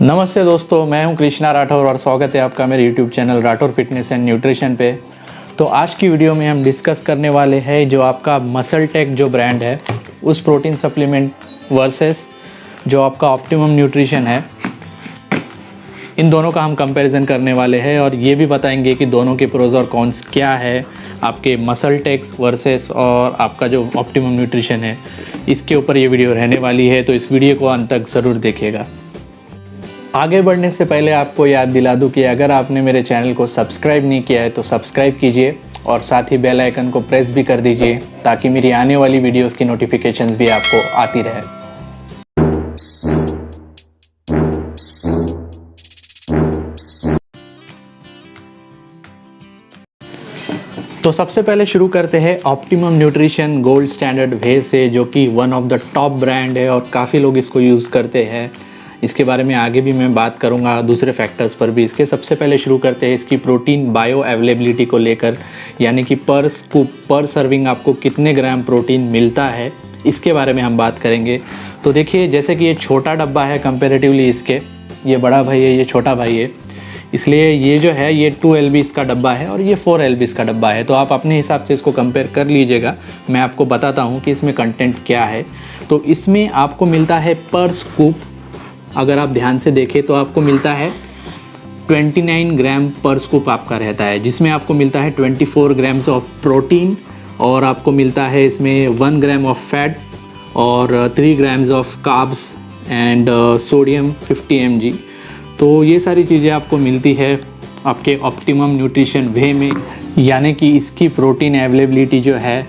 नमस्ते दोस्तों, मैं हूं कृष्णा राठौर और स्वागत है आपका मेरे YouTube channel Rathore fitness and nutrition पे। तो आज की वीडियो में हम डिस्कस करने वाले हैं जो आपका मसल टेक जो ब्रांड है उस प्रोटीन सप्लीमेंट वर्सेस जो आपका ऑप्टिमम न्यूट्रिशन है, इन दोनों का हम कंपैरिजन करने वाले हैं और ये भी बताएंगे कि दोनों के प्रोज और कॉन्स क्या है, आपके मसल टेक्स वर्सेस और आपका जो ऑप्टिमम न्यूट्रिशन है, इसके ऊपर ये वीडियो रहने वाली है। तो इस वीडियो को अंत तक ज़रूर देखिएगा। आगे बढ़ने से पहले आपको याद दिला दूं कि अगर आपने मेरे चैनल को सब्सक्राइब नहीं किया है तो सब्सक्राइब कीजिए और साथ ही बेल आइकन को प्रेस भी कर दीजिए ताकि मेरी आने वाली वीडियोस की नोटिफिकेशंस भी आपको आती रहे। तो सबसे पहले शुरू करते हैं ऑप्टिमम न्यूट्रिशन गोल्ड स्टैंडर्ड वे से, जो कि one of the top brand है और काफ़ी लोग इसको यूज़ करते हैं। इसके बारे में आगे भी मैं बात करूंगा, दूसरे फैक्टर्स पर भी। इसके सबसे पहले शुरू करते हैं इसकी प्रोटीन बायो अवेलेबिलिटी को लेकर, यानी कि पर स्कूप पर सर्विंग आपको कितने ग्राम प्रोटीन मिलता है, इसके बारे में हम बात करेंगे। तो देखिए, जैसे कि ये छोटा डब्बा है कंपेरेटिवली इसके, ये बड़ा भाई है, ये छोटा भाई है, इसलिए ये जो है ये 2 LBs का डब्बा है और ये 4 LBs का डब्बा है। तो आप अपने हिसाब से इसको कंपेयर कर लीजिएगा। मैं आपको बताता हूँ कि इसमें कंटेंट क्या है। तो इसमें आपको मिलता है पर स्कूप, अगर आप ध्यान से देखें तो आपको मिलता है 29 ग्राम पर स्कूप आपका रहता है, जिसमें आपको मिलता है 24 ग्राम्स ऑफ प्रोटीन और आपको मिलता है इसमें 1 ग्राम ऑफ फैट और 3 grams of carbs and sodium 50 mg। तो ये सारी चीज़ें आपको मिलती है आपके ऑप्टिमम न्यूट्रिशन वे में, यानी कि इसकी प्रोटीन अवेलेबिलिटी जो है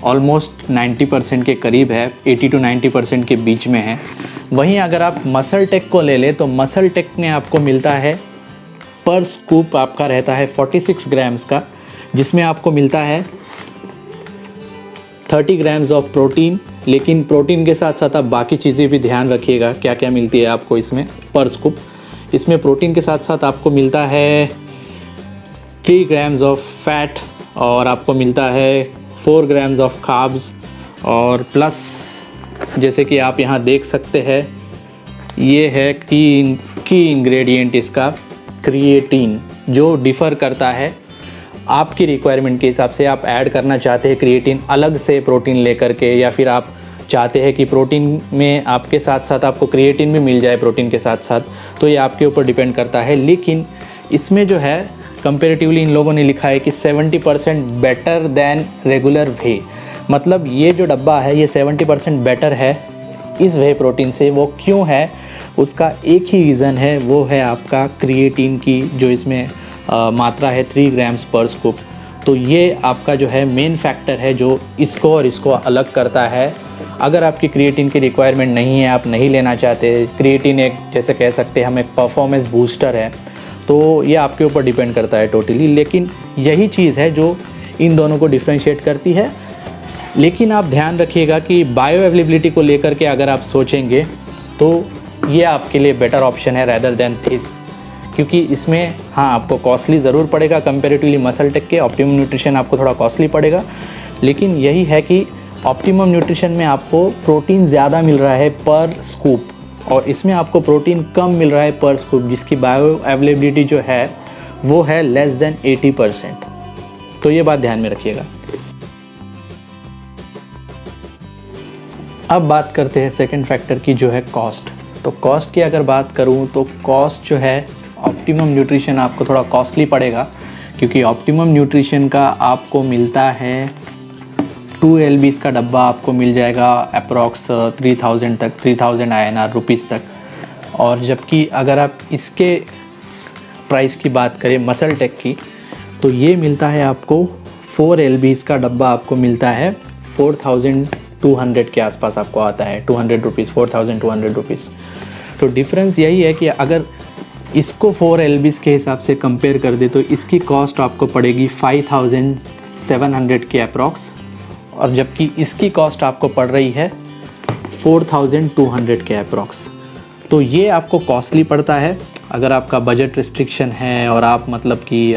ऑलमोस्ट 90% के करीब है, 80 to 90% के बीच में है। वहीं अगर आप मसल टेक को ले लें तो मसल टेक में आपको मिलता है पर स्कूप आपका रहता है 46 ग्राम्स का, जिसमें आपको मिलता है 30 ग्राम्स ऑफ प्रोटीन। लेकिन प्रोटीन के साथ साथ आप बाकी चीज़ें भी ध्यान रखिएगा क्या क्या मिलती है आपको इसमें पर स्कूप। इसमें प्रोटीन के साथ साथ आपको मिलता है 3 ग्राम्स ऑफ फैट और आपको मिलता है 4 ग्राम्स ऑफ कार्ब्स और प्लस, जैसे कि आप यहाँ देख सकते हैं, ये है की इंग्रेडिएंट इसका क्रिएटिन, जो डिफ़र करता है आपकी रिक्वायरमेंट के हिसाब से। आप ऐड करना चाहते हैं क्रिएटिन अलग से प्रोटीन लेकर के, या फिर आप चाहते हैं कि प्रोटीन में आपके साथ साथ आपको क्रिएटिन भी मिल जाए प्रोटीन के साथ साथ, तो ये आपके ऊपर डिपेंड करता है। लेकिन इसमें जो है कंपेरेटिवली इन लोगों ने लिखा है कि 70% बेटर दैन रेगुलर वे, मतलब ये जो डब्बा है ये 70% बेटर है इस वे प्रोटीन से। वो क्यों है, उसका एक ही रीज़न है, वो है आपका क्रिएटिन की जो इसमें मात्रा है 3 ग्राम्स पर स्कूप। तो ये आपका जो है मेन फैक्टर है जो इसको और इसको अलग करता है। अगर आपकी क्रिएटिन की रिक्वायरमेंट नहीं है, आप नहीं लेना चाहते, क्रिएटिन एक जैसे कह सकते हैं हम एक परफॉर्मेंस बूस्टर है, तो ये आपके ऊपर डिपेंड करता है टोटली। लेकिन यही चीज़ है जो इन दोनों को डिफ्रेंशिएट करती है। लेकिन आप ध्यान रखिएगा कि बायो अवेलेबिलिटी को लेकर के अगर आप सोचेंगे तो ये आपके लिए बेटर ऑप्शन है रैदर देन थिस, क्योंकि इसमें हाँ आपको कॉस्टली ज़रूर पड़ेगा कंपेरेटिवली मसल टेक के। ऑप्टिमम न्यूट्रिशन आपको थोड़ा कॉस्टली पड़ेगा, लेकिन यही है कि ऑप्टिमम न्यूट्रिशन में आपको प्रोटीन ज़्यादा मिल रहा है पर स्कूप और इसमें आपको प्रोटीन कम मिल रहा है पर स्कूप, जिसकी बायो अवेलेबिलिटी जो है वो है लेस देन 80%। तो ये बात ध्यान में रखिएगा। अब बात करते हैं सेकंड फैक्टर की, जो है कॉस्ट। तो कॉस्ट की अगर बात करूं तो कॉस्ट जो है ऑप्टिमम न्यूट्रिशन आपको थोड़ा कॉस्टली पड़ेगा, क्योंकि ऑप्टिमम न्यूट्रिशन का आपको मिलता है 2 LBs का डब्बा आपको मिल जाएगा अप्रॉक्स 3000 तक, 3000 INR रुपीज़ तक। और जबकि अगर आप इसके प्राइस की बात करें मसल टेक की, तो ये मिलता है आपको 4 LBs का डब्बा आपको मिलता है 4200 के आसपास आपको आता है, 200 रुपीज़, 4200 रुपीज़। तो डिफरेंस यही है कि अगर इसको 4 LBs के हिसाब से कंपेयर कर दे तो इसकी कॉस्ट आपको पड़ेगी 5700 के अप्रॉक्स, और जबकि इसकी कॉस्ट आपको पड़ रही है 4200 के अप्रॉक्स। तो ये आपको कॉस्टली पड़ता है। अगर आपका बजट रिस्ट्रिक्शन है और आप मतलब कि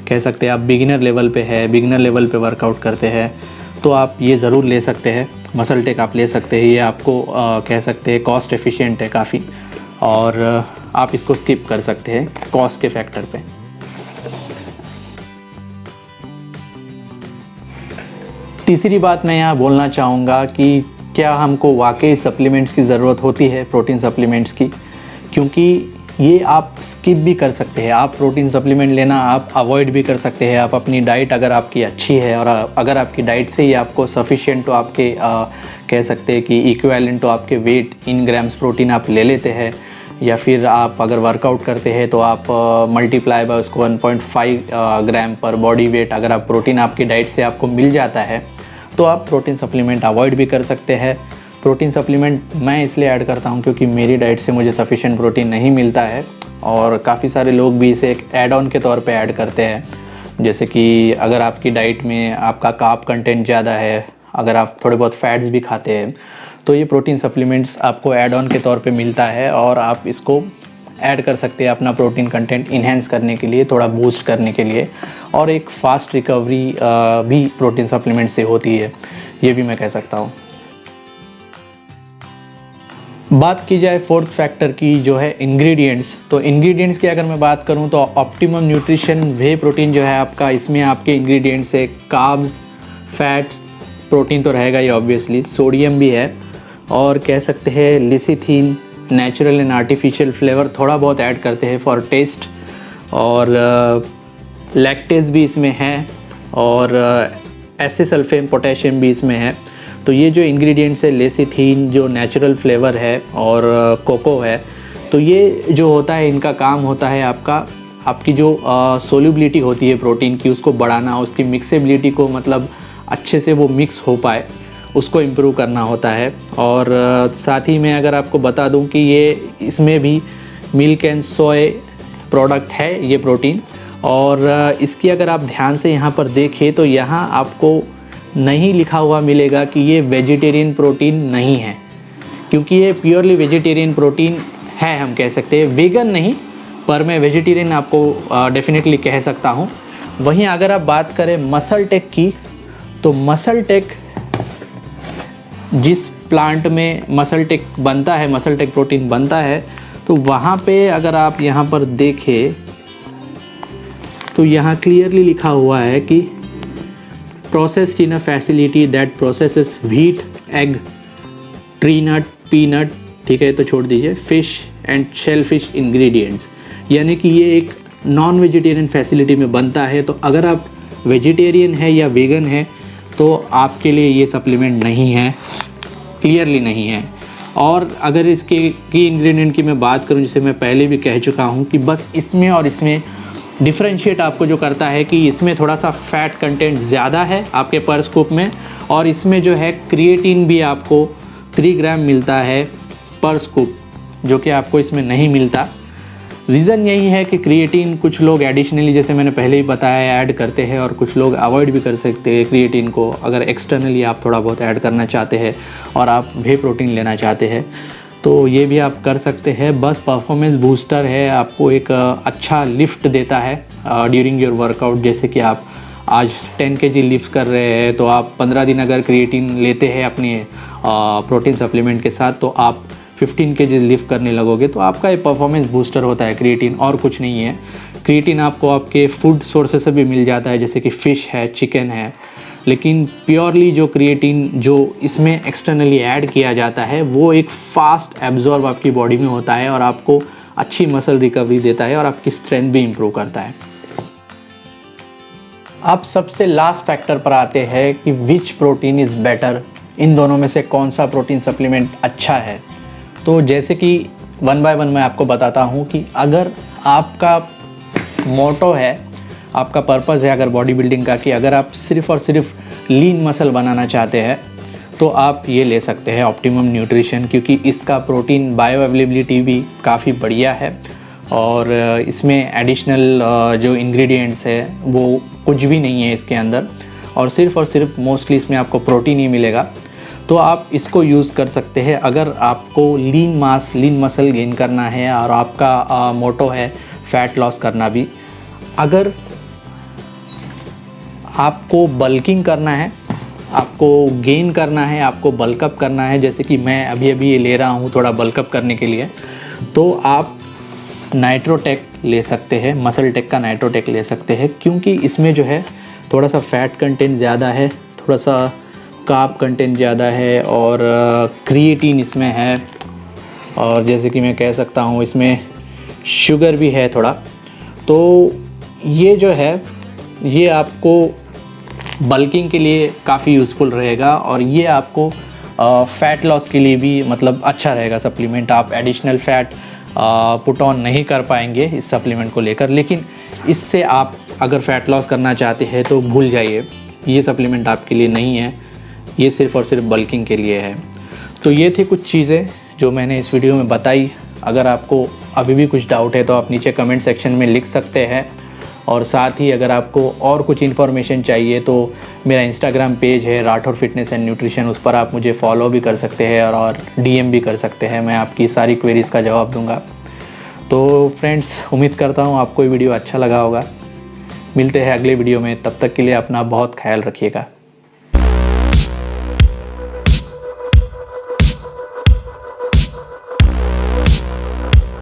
कह सकते हैं आप बिगिनर लेवल पे है, बिगिनर लेवल पे वर्कआउट करते हैं, तो आप ये ज़रूर ले सकते हैं। मसल टेक आप ले सकते हैं, ये आपको कह सकते हैं कॉस्ट एफिशिएंट है काफ़ी। और आप इसको स्किप कर सकते हैं कॉस्ट के फैक्टर पे। तीसरी बात मैं यहाँ बोलना चाहूँगा कि क्या हमको वाकई सप्लीमेंट्स की ज़रूरत होती है, प्रोटीन सप्लीमेंट्स की, क्योंकि ये आप स्किप भी कर सकते हैं। आप प्रोटीन सप्लीमेंट लेना आप अवॉइड भी कर सकते हैं। आप अपनी डाइट अगर आपकी अच्छी है और अगर आपकी डाइट से ही आपको सफिशिएंट तो आपके कह सकते हैं कि इक्विवेलेंट तो आपके वेट इन ग्राम्स प्रोटीन आप ले लेते हैं, या फिर आप अगर वर्कआउट करते हैं तो आप मल्टीप्लाई बाय उसको 1.5 ग्राम पर बॉडी वेट अगर आप प्रोटीन आपकी डाइट से आपको मिल जाता है तो आप प्रोटीन सप्लीमेंट अवॉइड भी कर सकते हैं। प्रोटीन सप्लीमेंट मैं इसलिए ऐड करता हूं क्योंकि मेरी डाइट से मुझे सफिशिएंट प्रोटीन नहीं मिलता है, और काफ़ी सारे लोग भी इसे एक ऐड ऑन के तौर पे ऐड करते हैं। जैसे कि अगर आपकी डाइट में आपका कार्ब कंटेंट ज़्यादा है, अगर आप थोड़े बहुत फैट्स भी खाते हैं, तो ये प्रोटीन सप्लीमेंट्स आपको ऐड ऑन के तौर पे मिलता है और आप इसको ऐड कर सकते हैं अपना प्रोटीन कंटेंट इन्हेंस करने के लिए, थोड़ा बूस्ट करने के लिए। और एक फ़ास्ट रिकवरी भी प्रोटीन सप्लीमेंट से होती है, ये भी मैं कह सकता हूँ। बात की जाए फोर्थ फैक्टर की जो है इंग्रेडिएंट्स, तो इंग्रेडिएंट्स की अगर मैं बात करूं तो ऑप्टिमम न्यूट्रिशन वे प्रोटीन जो है आपका, इसमें आपके इंग्रेडिएंट्स है कार्ब्स, फैट्स, प्रोटीन तो रहेगा ही ऑब्वियसली, सोडियम भी है, और कह सकते हैं लिसिथीन, नेचुरल एंड आर्टिफिशियल फ्लेवर थोड़ा बहुत ऐड करते हैं फॉर टेस्ट, और लैक्टेज भी इसमें है, और एसिसल्फेम पोटेशियम भी इसमें है। तो ये जो इंग्रेडिएंट्स है, लेसिथीन जो नेचुरल फ्लेवर है और कोको है, तो ये जो होता है इनका काम होता है आपकी जो सोल्यूबिलिटी होती है प्रोटीन की उसको बढ़ाना, उसकी मिक्सेबिलिटी को मतलब अच्छे से वो मिक्स हो पाए उसको इम्प्रूव करना होता है। और साथ ही मैं अगर आपको बता दूं कि ये इसमें भी मिल्क एंड सोय प्रोडक्ट है ये प्रोटीन, और इसकी अगर आप ध्यान से यहाँ पर देखें तो यहाँ आपको नहीं लिखा हुआ मिलेगा कि ये वेजिटेरियन प्रोटीन नहीं है, क्योंकि ये प्योरली वेजिटेरियन प्रोटीन है, हम कह सकते हैं। वेगन नहीं, पर मैं वेजिटेरियन आपको डेफिनेटली कह सकता हूँ। वहीं अगर आप बात करें मसल टेक की, तो मसल टेक जिस प्लांट में मसल टेक बनता है, मसल टेक प्रोटीन बनता है, तो वहाँ पे अगर आप यहाँ पर देखें तो यहाँ क्लियरली लिखा हुआ है कि processed in a facility that processes wheat, egg, tree nut, peanut, ठीक है तो छोड़ दीजिए, fish and shellfish ingredients, यानी कि ये एक नॉन वेजिटेरियन फैसिलिटी में बनता है। तो अगर आप वेजिटेरियन है या वेगन है तो आपके लिए ये सप्लीमेंट नहीं है, क्लियरली नहीं है। और अगर इसके की इंग्रेडिएंट की मैं बात करूं, जैसे मैं पहले भी कह चुका हूं कि बस इसमें और इसमें डिफरेंशिएट आपको जो करता है कि इसमें थोड़ा सा फैट कंटेंट ज़्यादा है आपके पर स्कूप में, और इसमें जो है क्रिएटिन भी आपको 3 ग्राम मिलता है पर स्कूप, जो कि आपको इसमें नहीं मिलता। रीज़न यही है कि क्रिएटिन कुछ लोग एडिशनली, जैसे मैंने पहले ही बताया, ऐड करते हैं, और कुछ लोग अवॉइड भी कर सकते हैं क्रिएटिन को अगर एक्सटर्नली आप थोड़ा बहुत ऐड करना चाहते हैं और आप वे प्रोटीन लेना चाहते हैं, तो ये भी आप कर सकते हैं। बस परफॉर्मेंस बूस्टर है, आपको एक अच्छा लिफ्ट देता है ड्यूरिंग योर वर्कआउट। जैसे कि आप आज 10 kg लिफ्ट कर रहे हैं, तो आप 15 दिन अगर क्रिएटिन लेते हैं अपने प्रोटीन सप्लीमेंट के साथ, तो आप 15 kg लिफ्ट करने लगोगे। तो आपका ये परफॉर्मेंस बूस्टर होता है क्रिएटिन, और कुछ नहीं है। क्रिएटिन आपको आपके फूड सोर्सेस से भी मिल जाता है, जैसे कि फ़िश है, चिकन है, लेकिन प्योरली जो क्रिएटिन जो इसमें एक्सटर्नली ऐड किया जाता है वो एक फास्ट एब्जॉर्ब आपकी बॉडी में होता है और आपको अच्छी मसल रिकवरी देता है और आपकी स्ट्रेंथ भी इम्प्रूव करता है। अब सबसे लास्ट फैक्टर पर आते हैं कि विच प्रोटीन इज़ बेटर, इन दोनों में से कौन सा प्रोटीन सप्लीमेंट अच्छा है। तो जैसे कि 1 बाय 1 मैं आपको बताता हूँ कि अगर आपका मोटो है, आपका पर्पज़ है अगर बॉडी बिल्डिंग का कि अगर आप सिर्फ़ और सिर्फ लीन मसल बनाना चाहते हैं, तो आप ये ले सकते हैं ऑप्टिमम न्यूट्रिशन, क्योंकि इसका प्रोटीन बायो अवेलेबिलिटी भी काफ़ी बढ़िया है और इसमें एडिशनल जो इंग्रेडिएंट्स है वो कुछ भी नहीं है इसके अंदर, और सिर्फ मोस्टली इसमें आपको प्रोटीन ही मिलेगा। तो आप इसको यूज़ कर सकते हैं अगर आपको लीन मसल गेन करना है और आपका मोटो है फ़ैट लॉस करना भी। अगर आपको बल्किंग करना है, आपको गेन करना है, आपको बल्कअप करना है, जैसे कि मैं अभी ये ले रहा हूँ थोड़ा बल्कअप करने के लिए, तो आप नाइट्रोटेक ले सकते हैं, मसल टेक का नाइट्रोटेक ले सकते हैं, क्योंकि इसमें जो है थोड़ा सा फैट कंटेंट ज़्यादा है, थोड़ा सा कार्ब कंटेंट ज़्यादा है और क्रिएटिन इसमें है, और जैसे कि मैं कह सकता हूँ इसमें शुगर भी है थोड़ा। तो ये जो है ये आपको बल्किंग के लिए काफ़ी यूज़फुल रहेगा, और ये आपको फ़ैट लॉस के लिए भी मतलब अच्छा रहेगा सप्लीमेंट। आप एडिशनल फ़ैट पुट ऑन नहीं कर पाएंगे इस सप्लीमेंट को लेकर, लेकिन इससे आप अगर फ़ैट लॉस करना चाहते हैं तो भूल जाइए, ये सप्लीमेंट आपके लिए नहीं है, ये सिर्फ़ और सिर्फ बल्किंग के लिए है। तो ये थी कुछ चीज़ें जो मैंने इस वीडियो में बताई। अगर आपको अभी भी कुछ डाउट है तो आप नीचे कमेंट सेक्शन में लिख सकते हैं, और साथ ही अगर आपको और कुछ इन्फॉर्मेशन चाहिए तो मेरा इंस्टाग्राम पेज है राठौर फिटनेस एंड न्यूट्रिशन, उस पर आप मुझे फॉलो भी कर सकते हैं और DM भी कर सकते हैं, मैं आपकी सारी क्वेरीज़ का जवाब दूंगा। तो फ्रेंड्स, उम्मीद करता हूँ आपको ये वीडियो अच्छा लगा होगा। मिलते हैं अगले वीडियो में, तब तक के लिए अपना बहुत ख्याल रखिएगा।